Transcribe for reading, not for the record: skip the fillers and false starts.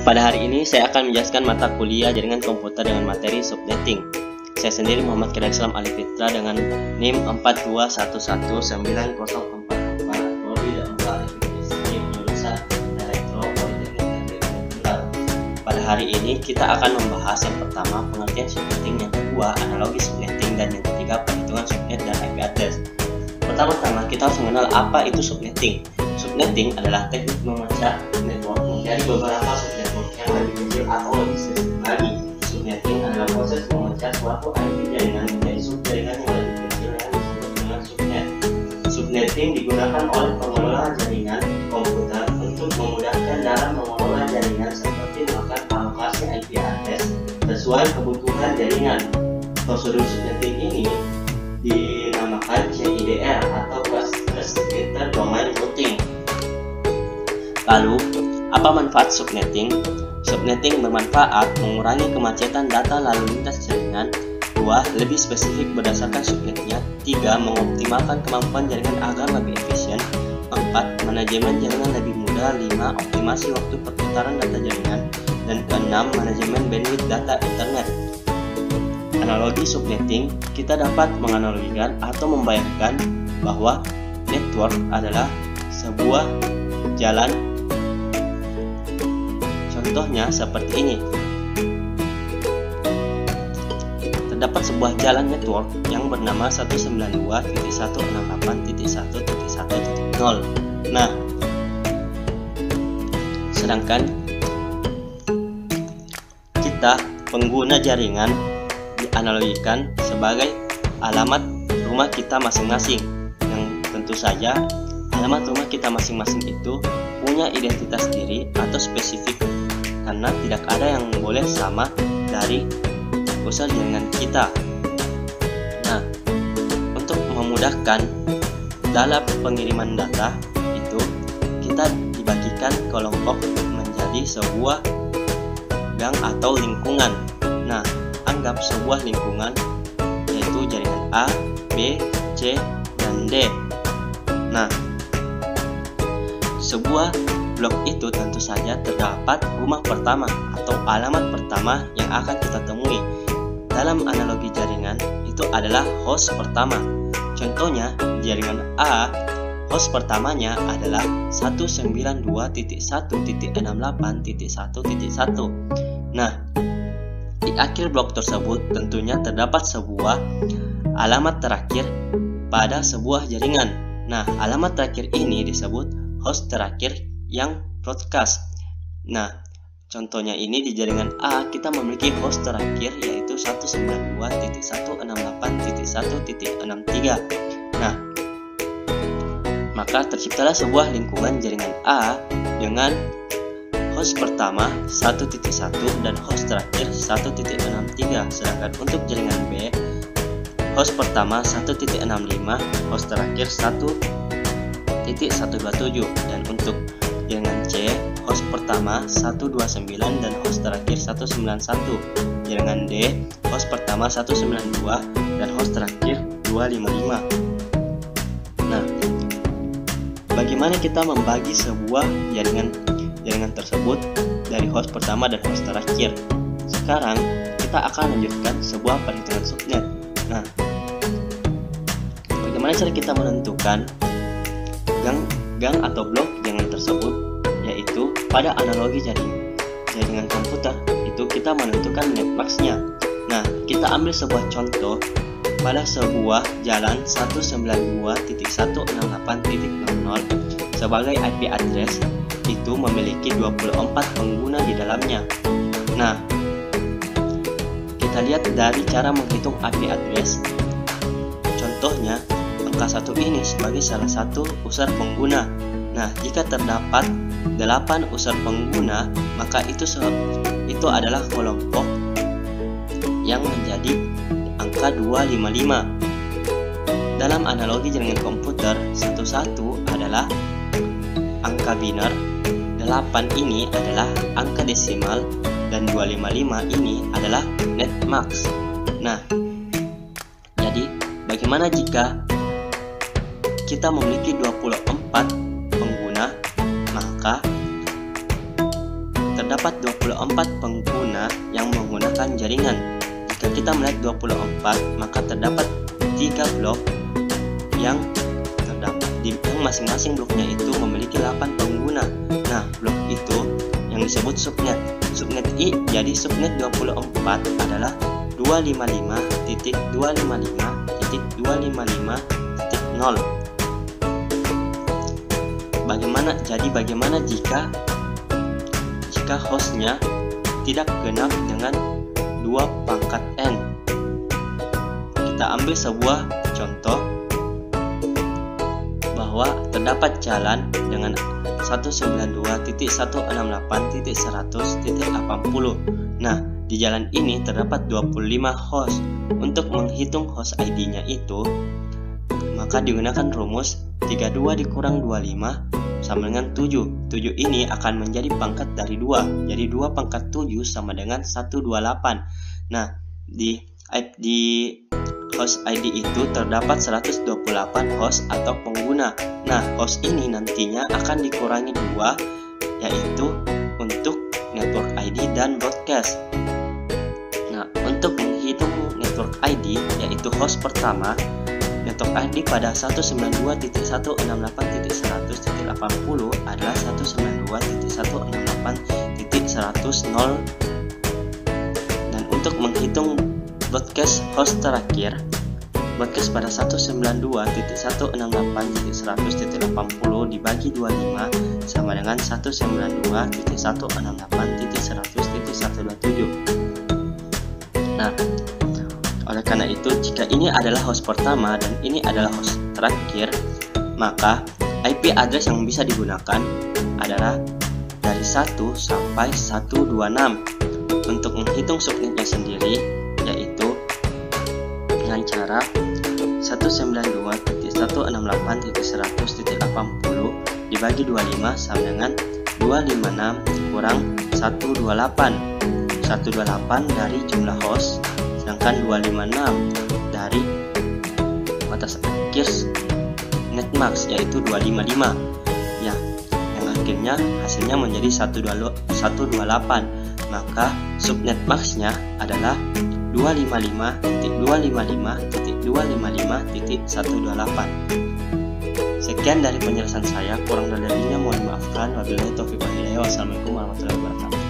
Pada hari ini saya akan menjelaskan mata kuliah jaringan komputer dengan materi subnetting. Saya sendiri Muhammad Khairul Islam Ali Fitra dengan NIM 421190444 Prodi 4 jurusan Elektropoliteknik Negeri Tunggal. Pada hari ini kita akan membahas yang pertama pengertian subnetting, yang kedua analogi subnetting, dan yang ketiga perhitungan subnet dan IP address. Pertama-tama kita harus mengenal apa itu subnetting. Subnetting adalah teknik memecah network menjadi beberapa subnetwork yang lebih kecil atau lebih spesifik lagi. Subnetting adalah proses memecah suatu IP jaringan menjadi subjaringan yang lebih kecil yang disebut dengan subnet. Subnetting digunakan oleh pengelola jaringan komputer untuk memudahkan dalam mengelola jaringan seperti melakukan alokasi IP address sesuai kebutuhan jaringan. Prosedur subnetting ini dinamakan CIDR atau Cluster Inter-Domain Routing. Lalu, apa manfaat subnetting? Subnetting bermanfaat mengurangi kemacetan data lalu lintas jaringan. 2. Lebih spesifik berdasarkan subnetnya. 3. Mengoptimalkan kemampuan jaringan agar lebih efisien. 4. Manajemen jaringan lebih mudah. 5. Optimasi waktu perputaran data jaringan. Dan ke-6. Manajemen bandwidth data internet. Analogi subnetting, kita dapat menganalogikan atau membayangkan bahwa network adalah sebuah jalan. Contohnya seperti ini. Terdapat sebuah jalan network yang bernama 192.168.1.1.0. Nah, sedangkan kita pengguna jaringan dianalogikan sebagai alamat rumah kita masing-masing, yang tentu saja alamat rumah kita masing-masing itu punya identitas diri atau spesifik, karena tidak ada yang boleh sama dari pusat jaringan kita. Nah, untuk memudahkan dalam pengiriman data itu, kita dibagikan kelompok menjadi sebuah gang atau lingkungan. Nah, anggap sebuah lingkungan yaitu jaringan A, B, C, dan D. Nah, sebuah blok itu tentu saja terdapat rumah pertama atau alamat pertama yang akan kita temui. Dalam analogi jaringan itu adalah host pertama. Contohnya jaringan A, host pertamanya adalah 192.1.68.1.1. Nah, di akhir blok tersebut tentunya terdapat sebuah alamat terakhir pada sebuah jaringan. Nah, alamat terakhir ini disebut host terakhir yang broadcast. Nah, contohnya ini di jaringan A kita memiliki host terakhir yaitu 192.168.1.63. Nah, maka terciptalah sebuah lingkungan jaringan A dengan host pertama 1.1 dan host terakhir 1.63. Sedangkan untuk jaringan B, host pertama 1.65, host terakhir 1.127. Dan untuk jaringan C, host pertama 129 dan host terakhir 191. Jaringan D, host pertama 192 dan host terakhir 255. Nah, bagaimana kita membagi sebuah jaringan tersebut dari host pertama dan host terakhir? Sekarang kita akan lanjutkan sebuah perhitungan subnet. Nah, bagaimana cara kita menentukan gang atau blok jaringan tersebut? Yaitu pada analogi jaringan komputer itu kita menentukan netmasknya. Nah, kita ambil sebuah contoh pada sebuah jalan 192.168.0 sebagai IP address itu memiliki 24 pengguna di dalamnya. Nah, kita lihat dari cara menghitung IP address. Contohnya, angka 1 ini sebagai salah satu user pengguna. Nah, jika terdapat 8 user pengguna, maka itu adalah kelompok yang menjadi angka 255. Dalam analogi jaringan komputer, 11 adalah angka biner, 8 ini adalah angka desimal, dan 255 ini adalah netmask. Nah, jadi bagaimana jika kita memiliki 24 pengguna, maka terdapat 24 pengguna yang menggunakan jaringan. Jika kita melihat 24, maka terdapat 3 blok yang masing-masing bloknya itu memiliki 8 pengguna. Nah, blok itu yang disebut subnet. Subnet I, jadi subnet 24 adalah 255.255.255.0. Bagaimana jika hostnya tidak genap dengan 2 pangkat n? Kita ambil sebuah contoh bahwa terdapat jalan dengan 192.168.100.80. Nah, di jalan ini terdapat 25 host. Untuk menghitung host ID-nya itu, maka digunakan rumus 32 dikurang 25 sama dengan 7. 7 ini akan menjadi pangkat dari 2. Jadi 2 pangkat 7 sama dengan 128. Nah, di host ID itu terdapat 128 host atau pengguna. Nah, host ini nantinya akan dikurangi 2, yaitu untuk network ID dan broadcast. Nah, untuk menghitung network ID, yaitu host pertama, network ID pada 192.168.100.80 adalah 192.168.100.0. Dan untuk menghitung broadcast host terakhir, broadcast pada 192.168.100.80 dibagi 25 sama dengan 192.168.100.127. Nah, oleh karena itu, jika ini adalah host pertama dan ini adalah host terakhir, maka IP address yang bisa digunakan adalah dari 1 sampai 126. Untuk menghitung subnetnya sendiri, yaitu dengan cara 192.168.100.80 dibagi 25 sama dengan 256 kurang 128. 128 dari jumlah host, sedangkan 256 dari batas akhir netmax, yaitu 255 ya, yang akhirnya hasilnya menjadi 128. Maka subnet maxnya adalah 255.255.255.128. Sekian dari penjelasan saya, kurang dan lebihnya mohon dimaafkan. Wabillahi taufiq wal hidayah. Wassalamualaikum warahmatullahi wabarakatuh.